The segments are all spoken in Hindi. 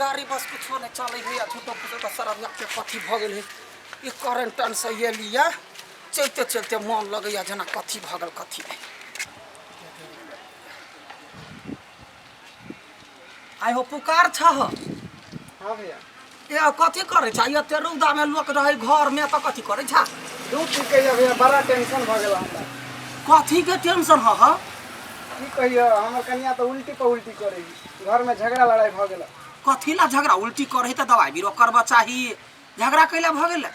गाड़ी बस कुछ नहीं चल है झूठो फूटो तो सारा के कथी भ गेल है ये क्वारंटाइन से ये लिया चलते चलते मन लगैया जना कथी भ गेल कथी नहीं। आई हो पुकार छ हो। हाँ भैया ये कथी करे छ ये रौदा में लोग रहे घर में तो कथी करे छ दूध पीके भैया बड़ा टेंशन भ गेल हमरा। कथी के टेंशन ह की कहियो हमर कन्या तो उल्टी पे उल्टी करेगी घर में झगड़ा लड़ाई भ गेल। कथी ला झगड़ा उल्टी करे त दवाई बीरो करबा चाहिए झगड़ा कैला भ गेल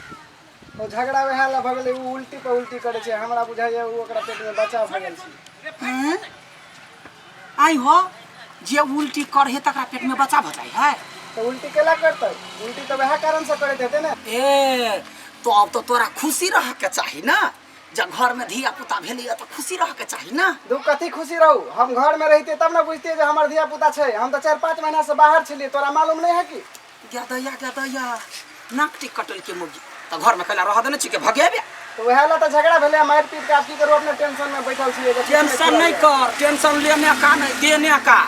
तो झगड़ा वह ला भ गेल उ उल्टी पे उल्टी करे छे हमरा बुझाय उ ओकरा पेट में बच्चा भ गेल छे। आई हो जे उल्टी करे तकरा पेट में बच्चा भ जाय है तो उल्टी केला करते उल्टी तो वह कारण से करे थे ना। ए तो अब तो तोरा खुशी रह के चाहिए ना जब घर में धिया पुता भेलिए तो खुशी रह के चाहिए ना। दू कथी खुशी रहू हम घर में रहते तब ना बुझते जे हमर धिया पुता छे हम तो 4-5 महीना से बाहर छलिए तोरा मालूम नहीं है कि क्या दैया नाकटी कटल के मुगी तो घर में कैला रह देने छी के भगेबे तो वह ला तो झगड़ा भेले मार पीट के आप की करू अपने टेंशन में बैठल छिए। टेंशन नहीं कर टेंशन लेने का नहीं देने का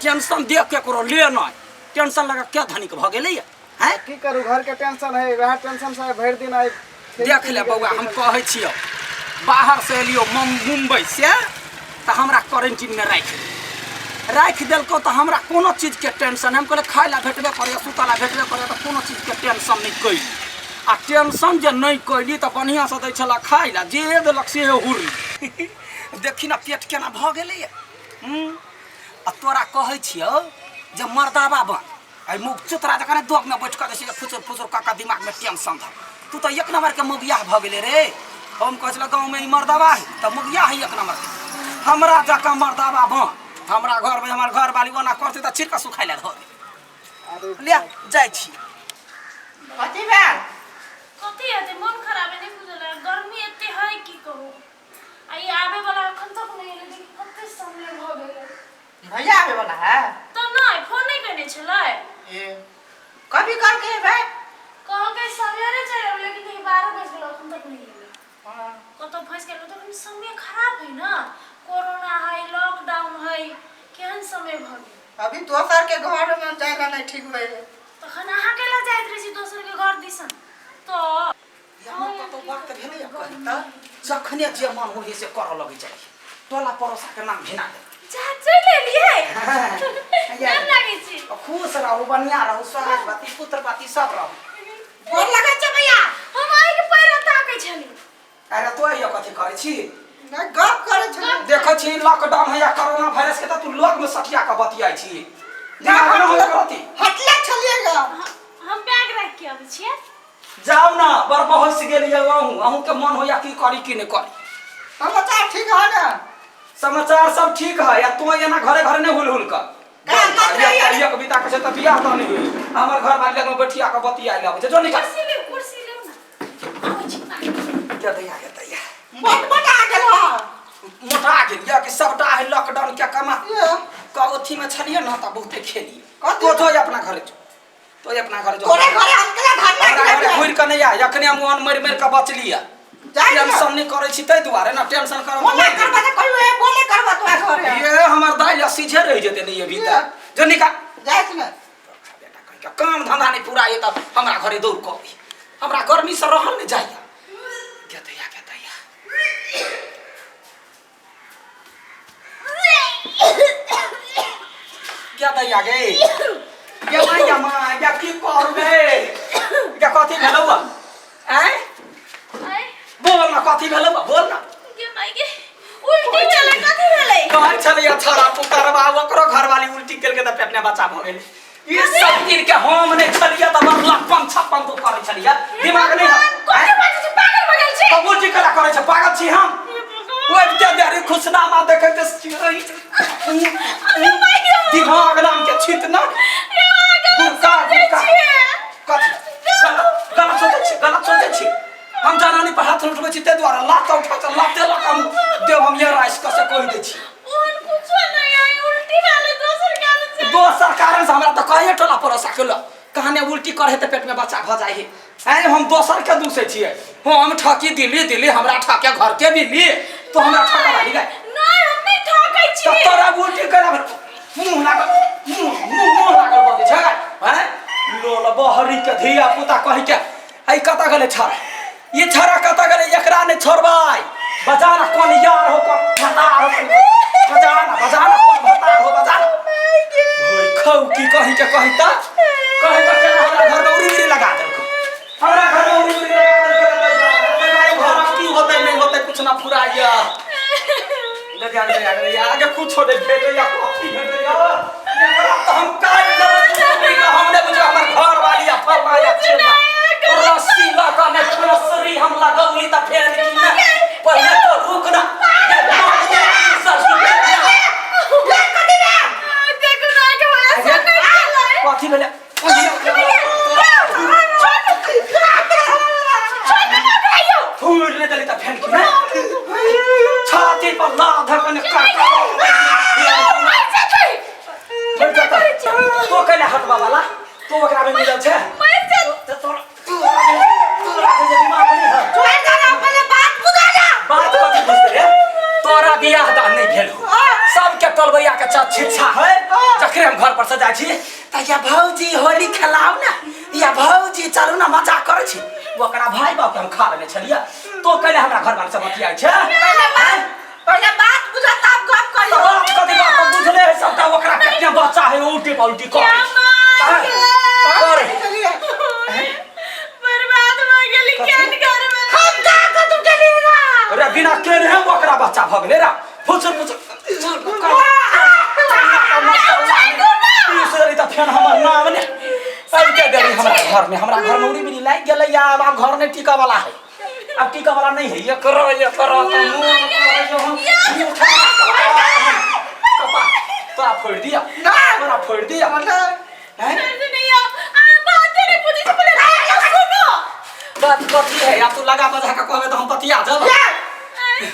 टेंशन देख के करो ले नहीं टेंशन लगा क्या धनिक भ गेलै है की करू घर के टेंशन है वह टेंशन से भर दिन आई देख ले बउआ हम कहै छियो बाहर से एलियो मुंबई से तो हमरा क्वारंटाइन में राख देलको तो हमरा कोनो चीज के टेंशन हम कहले खाय ला भेटबे करे सुतला भेटबे करे तो कोनो चीज के टेंशन नहीं कैली आ टेंशन जे नहीं कैली तो बढ़िया से दै छला खाय ला जे देलक से हुरी देखी ना पेट केना भ गेलै आ तोरा कहै छियो जे मर्दावा बन आई मुख चुतरा जकने दोग में बैठ के दै फुसुर फुसुर काका दिमाग में टेंशन ध तू तो एक नंबर के मुगिया भ गेले रे। हम कहला गांव में मर्दावा है तो मुगिया है एक नंबर हमरा जका मर्दावा बन हमरा घर में हमर घर वाली बना करते त छिरका सुखाय ले धर ले जाय छी कथी भेल कथी हेते मन खराब है नहीं बुझला गर्मी एते है की कहू आई आवे वाला अखन तक नहीं एले देखि कते समय भ गेल भैया आवे वाला है तो नहीं फोन नहीं करने छले ए कभी करके बे कहो के सवेरे चले लेकिन नहीं 12 बज गेल अखन तक नहीं एले हां कतो फंस गेल तो समय खराब है ना कोरोना है लॉकडाउन है केहन समय भ गेल अभी दोसर के घर में जाएगा नहीं ठीक होए तखन अहाँ केला जाइत रही दोसर के घर दिसन तो हम कतो वक्त भेलै कहि त जखने जे मन होई से कर लगे जाय टोला पड़ोसा के नाम घिना दे जा चले लिए केहन लागे छी खुश रहू बढ़िया रहू स्वागतवती पुत्रवती सब रहू बोल लगे छ भैया हम आई के पैर ताकै छली अरे तो यो कथि करे छी मैं गप करे छ देखै छी लॉकडाउन है या कोरोना वायरस के त तू लोग में सटिया के बतियाई छी दिमाग में होय करती हटले छलिएगा हम बैग रख के आबै छियै जाओ ना बर पहुंच गेलिए अहूं के मन होया की करी की नहीं करी समाचार ठीक है ना समाचार सब ठीक है या तू एना घरे घरे नहीं हुल का कविता के त बियाह त नहीं हुई हमर घर वाले में बैठिया के बतियाई ले जो निकल कुर्सी ले ना आबै छी ना क्या दैया मोटा गेल मोटा गेल या कि सबटा है लॉकडाउन के कमा कथी में छलिए ना त बहुते खेलिए तो जो अपना घरे तो अपना घरे जो तोरे घरे अंकल घर में घुर के नहीं आ यखने मुन मर मर के बचलिए टेंशन नहीं करे छी तै दुआरे ना टेंशन कर बोले करबा त कोई बोले करबा तो घरे ये हमर दाइया सीधे रह जेते नहीं अभी तक जो निकाल जाइस ना बेटा कह के काम धंधा नहीं पूरा ये त हमरा घरे दौड़ के हमरा गर्मी से रहल नहीं जाइए क्या दैया क्या दैया गे ये मां या की करबे क्या कथि भेलौ हैं बोल ना कथि भेलौ बोल ना के माई के उल्टी भेलै कथि भेलै कहै छलिए छड़ा पुकारबा ओकरो घरवाली उल्टी केल के त पेटने बच्चा भ गेलै ये सब दिन के हम नहीं छलिए त बड़ लपन छप्पन तो करे छलिए दिमाग नहीं कथि बात छै पागल भ गेल छी तो उल्टी कला करे छ पागल छी हम ओए तेरी खुशनामा देखे के दिमाग नाम के छित ना गुरका कथि गलत सोचे छी हम जाना नहीं पर हाथ उठबै छी ते द्वारा लात उठा त लाते लकम देव हम ये राइस कसे कहि दे छी ओहन कुछ नहीं आई उल्टी वाले दोसर कारण से दोसर कारण से हमरा त कहिए टोला परोसा के कहने उल्टी करे त पेट में बच्चा भ जाय है हम दोसर के दूसरे छिए हम ठकी दिल्ली हमरा ठके घर के भी ली तो हमरा ठका वाली गए नहीं हम नहीं ठकै छी तोरा उल्टी करे मुंह लागल बगे छै हैं लहरी के धिया पुता कहि के आई कता गले छरा ये छरा कता गले एकरा ने छोड़बाई बजाना कोन यार हो कोन भतार हो बजाना कोन भतार हो बजाना भोई खौ की कहि के कहि त कहि त केना हमरा घर में उरी लगा देलको हमरा घर में उरी लगा देलको भाई घर में की होते नहीं होते कुछ ना फुराइया ले जाने या आगे कुछ छोड़े भेटे या कॉफी भेटे या तो हम काट दे हमने बुझा हमर घर वाली फलना या चेना रस्सी लगा ने फसरी हम लगौली त फेर की ना पहले तो रुकना कथी भेले फूल ने दली त फेर की ना छाती पर लाधा कने तो कने हटवा वाला तो ओकरा में मिलल छे तो तोरा दिमाग नहीं है छोड़ दे ना पहले बात बुझा जा बात कथी बुझते रे तोरा बियाह दान नहीं भेल सब के टलबैया के छिछा है जखरे हम घर पर से जाइ छी त या भौजी होली खेलाऊ ना या भौजी चलू ना मजाक करै छी ओकरा भाई बाप के हम खा लेने छलिया तो कने हमरा घर वाला से बतियाइ छे पहले बात बुझा तब गप करियो बात कथी बात बुझले है सबटा ओकरा कितना बच्चा है उल्टी पलटी कर बर्बाद हो गेली केन घर में हम का तू चलेगा अरे बिना केन है ओकरा बच्चा भ गेले रा फुचर तीसरी त फेन हमर नाम ने सब के देरी हमरा घर में उड़ी भी लाग गेलै या अब घर ने टीका वाला है अब टीका वाला नहीं है ये करो तो मुंह कपा तोरा फोड़ दिया तोरा फोड़ दिया हैं नहीं आ बात नहीं पूछी से पहले सुनो बात कथी है या तू लगा बजा के कहबे तो हम बतिया जब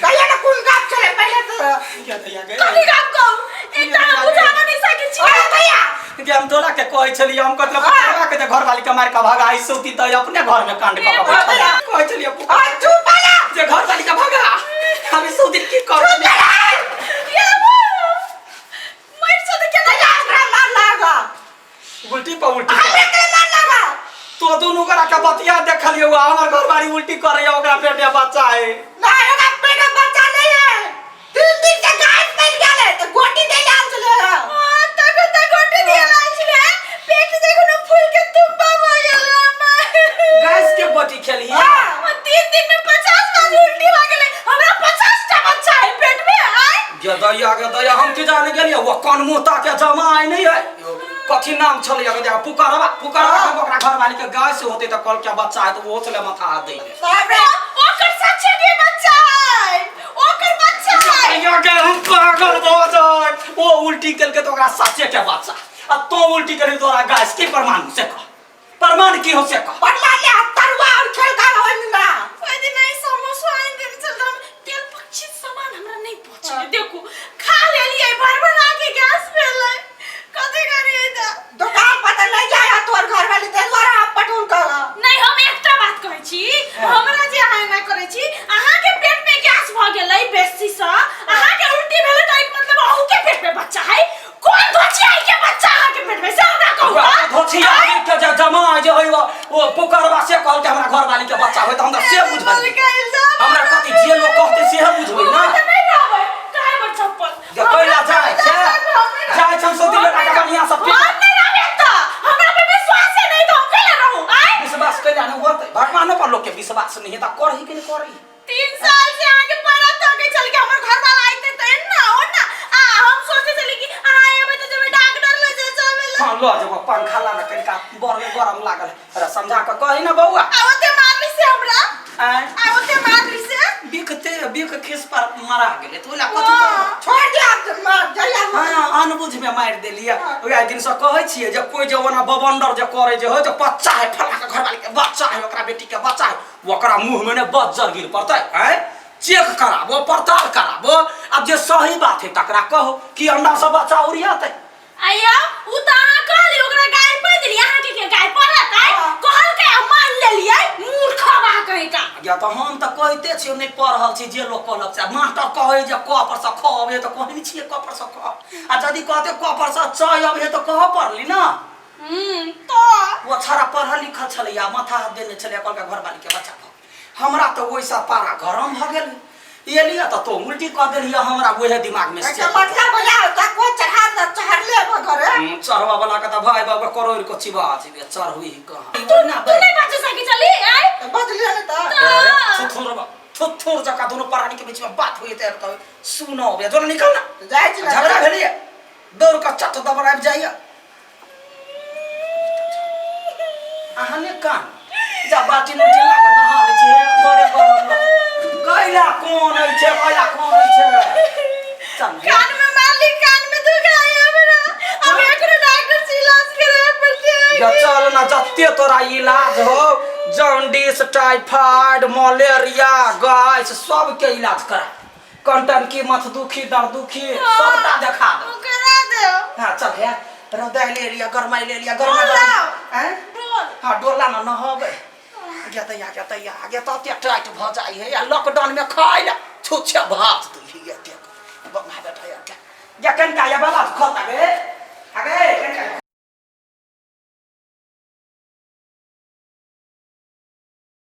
कहिया ना कौन गप चले पहले तो क्या तैया गए कथी गप को एकटा बुझावा नहीं सके छी अरे भैया कि हम तोरा के कहै छलिए हम मतलब पकड़वा के घर वाली के मार के भगा आई सोती त अपने घर में कांड क के बैठा कहै छलिए चुप आला जे घर वाली के भगा हम सोती की कर या मर से तो क्या मार लागा उल्टी पर उल्टी अरे के मार लागा तो दोनों करा के बतिया देखलिए हमर घर वाली उल्टी कर रही है ओकरा पेट में बच्चा है ना ओकरा पेट में बच्चा नहीं है 3 दिन से गाय बन गेले तो गोटी दे लाल चले तक गोटी दिया लाल छले पेट देखो न फूल के तुम्बा हो गेल गैस के गोटी खेली 3 दिन में 50 बार उल्टी हो गेले हमरा 50 टा बच्चा है पेट में आय गदया हम की जाने गेलिए वो कौन मोता के जमाई नहीं है कथी नाम छले गदया पुकारवा हम ओकरा घर वाली के गाय से होते त कल के बच्चा है तो वो चले माथा हाथ दे साहब ओकर सच्चे के बच्चा है ओकर बच्चा है या के हम पागल हो जाए वो उल्टी करके तो ओकरा सच्चे के बच्चा अब तो उल्टी करे तो गैस के प्रमाण से कह प्रमाण की हो से कह पटला ले तरुआ और खेल का होई ना ओइ दिन नहीं समोसा आइन दिन चल हम तेल पक्षी सामान हमरा नहीं पहुंचे देखो खा लेलिए भरभर आके गैस फैले कथि करिए दा दुकान पता नहीं जाया तोर घर वाली ते द्वारा पटून कर नहीं हम एकटा बात कहै छी हमरा जे अहाँ ना करै छी अहाँ के पेट में गैस भ गेलै बेसी सा अहाँ के उल्टी भेले त एक मतलब अहू के पेट में बच्चा है कोन धोछिया के बच्चा अहाँ के पेट में से हमरा कहू धोछिया के जमा जे होय वो पुकारवा से कहल के हमरा घर वाली के बच्चा होय त हमरा से बुझल हमरा कथि जे लोग कहते से बुझबै ना नहीं रहबै काहे पर चप्पल जे पहिला जाय छम सोती बेटा के बढ़िया सब हम नहीं रहबै त हमरा पे विश्वास नहीं तो हम केला रहू आय विश्वास कैला न होतै भगवान पर लोग के विश्वास नहीं है त करही कि नहीं करही 3 साल से आगे पड़ा तो आगे चल के हमर घर वाला आइते त ना हो ना हम सोचे चली कि आए अबे तो जब डॉक्टर ले जा जावेला हां लो जब पंखा ला न कनिका बर में गरम लागल अरे समझा के कही ना बौआ आवते मारली से हमरा आवते मारली से बिक खिस पर मारा गेले तो ला कथि कर छोड़ दे अब मार जइया हां अनबुझ में मार देलिए ओया दिन से कहै छिए जे कोई जवाना बबंडर जे करे जे हो जे बच्चा है फला के घर वाली के बच्चा है ओकरा बेटी के बच्चा है ओकरा मुंह में ने बज्जर गिर पड़तै हैं चेक कराबो पड़ताल कराबो अब जे सही बात है तकरा कहो कि अंडा से बच्चा उड़ियाते आया उ त अहाँ कहली ओकरा गाय पे दिली अहाँ के गाय पड़त है कहल के मान लेलिए मूर्ख बा कहि का या तो हम त कहते छी नहीं पढ़ल छी जे लोग कहलक से मास्टर कहे जे क पर से ख अबे त कहै छी क पर से ख आ जदी कहते क पर से च अबे त कह पढ़ली ना तो वो छाड़ा पढ़ल लिखल छलैया माथा हाथ देने छलै कहलका घरवाली के बच्चा भऽ हमरा तो वैसा पारा गरम भ गेल ये लिया तो उल्टी कह देलिया हमरा वही दिमाग में से मतलब भैया का को चढ़ले घरे चढ़वा वाला का भाई बाबा करोड़ को चिबा छै चढ़ हुई कहां तू नहीं बच सकी चली आय बदलिए न त थोर जका दोनों प्राणी के बीच में बात हुई त सुनो बे जो निकल ना जाय छी झगड़ा भेलिए दौड़ का चट दबर आबि जाइए अहने कान जा बाटी मुठी लाग नहा ले छी थोड़े गरम कैला कोन है छै चल कान में मारली कान में दुखाया हमरा अब एकरो डॉक्टर से इलाज करे पड़ते या चल ना जत्ते तोरा इलाज हो जॉन्डिस टाइफाइड मलेरिया गैस सब के इलाज करा कंटन की मथ दुखी दर्द दुखी सबटा देखा दो करा दो हां चल है रौदाई ले लिया गरमाई ले लिया गरमा हैं हां डोला ना नहबे गया तो टाइट भ जाई है या लॉकडाउन में खाइला छुछे भात तू लिया ते बंगा बैठा या कन का या बाबा खाता बे